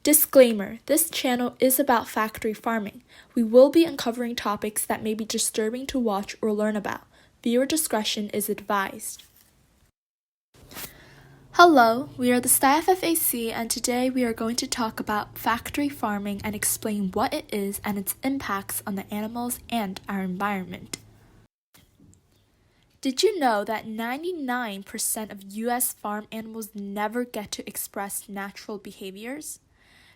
Disclaimer: this channel is about factory farming. We will be uncovering topics that may be disturbing to watch or learn about. Viewer discretion is advised. Hello, we are the Sty FFAC, and today we are going to talk about factory farming and explain what it is and its impacts on the animals and our environment. Did you know that 99% of U.S. farm animals never get to express natural behaviors?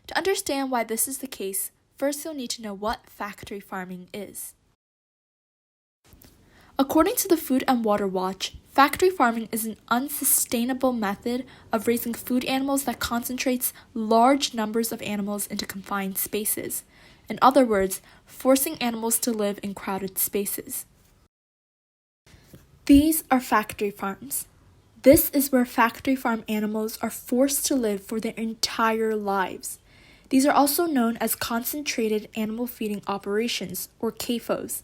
To understand why this is the case, first you'll need to know what factory farming is. According to the Food and Water Watch, factory farming is an unsustainable method of raising food animals that concentrates large numbers of animals into confined spaces. In other words, forcing animals to live in crowded spaces. These are factory farms. This is where factory farm animals are forced to live for their entire lives. These are also known as concentrated animal feeding operations, or CAFOs.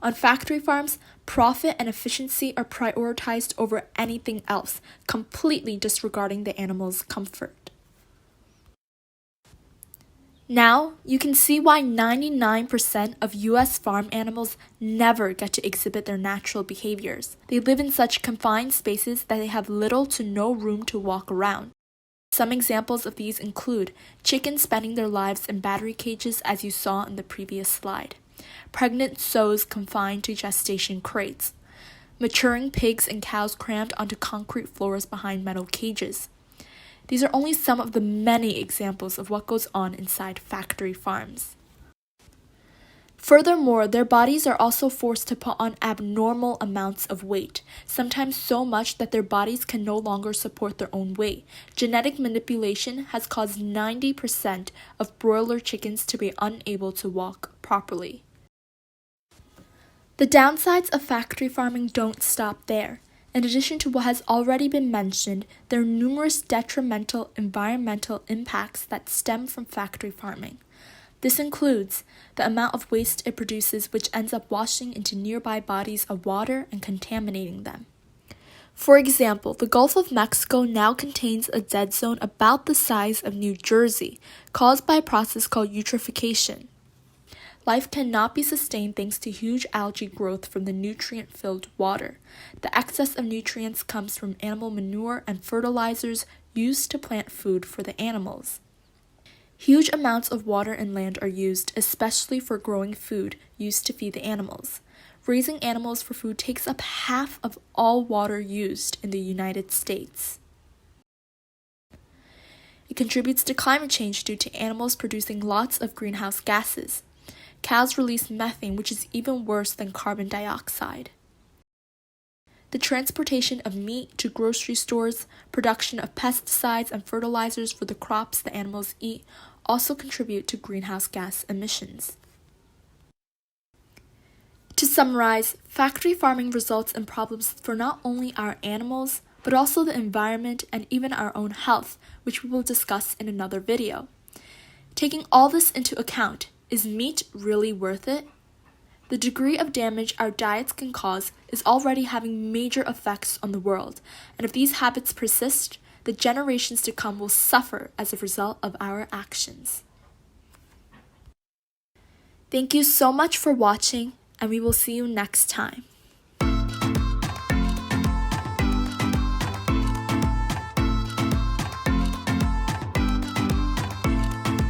On factory farms, profit and efficiency are prioritized over anything else, completely disregarding the animal's comfort. Now, you can see why 99% of U.S. farm animals never get to exhibit their natural behaviors. They live in such confined spaces that they have little to no room to walk around. Some examples of these include chickens spending their lives in battery cages, as you saw in the previous slide, pregnant sows confined to gestation crates, maturing pigs and cows crammed onto concrete floors behind metal cages. These are only some of the many examples of what goes on inside factory farms. Furthermore, their bodies are also forced to put on abnormal amounts of weight, sometimes so much that their bodies can no longer support their own weight. Genetic manipulation has caused 90% of broiler chickens to be unable to walk properly. The downsides of factory farming don't stop there. In addition to what has already been mentioned, there are numerous detrimental environmental impacts that stem from factory farming. This includes the amount of waste it produces, which ends up washing into nearby bodies of water and contaminating them. For example, the Gulf of Mexico now contains a dead zone about the size of New Jersey, caused by a process called eutrophication. Life cannot be sustained thanks to huge algae growth from the nutrient-filled water. The excess of nutrients comes from animal manure and fertilizers used to plant food for the animals. Huge amounts of water and land are used, especially for growing food used to feed the animals. Raising animals for food takes up half of all water used in the United States. It contributes to climate change due to animals producing lots of greenhouse gases. Cows release methane, which is even worse than carbon dioxide. The transportation of meat to grocery stores, production of pesticides and fertilizers for the crops the animals eat also contribute to greenhouse gas emissions. To summarize, factory farming results in problems for not only our animals, but also the environment and even our own health, which we will discuss in another video. Taking all this into account, is meat really worth it? The degree of damage our diets can cause is already having major effects on the world, and if these habits persist, the generations to come will suffer as a result of our actions. Thank you so much for watching, and we will see you next time.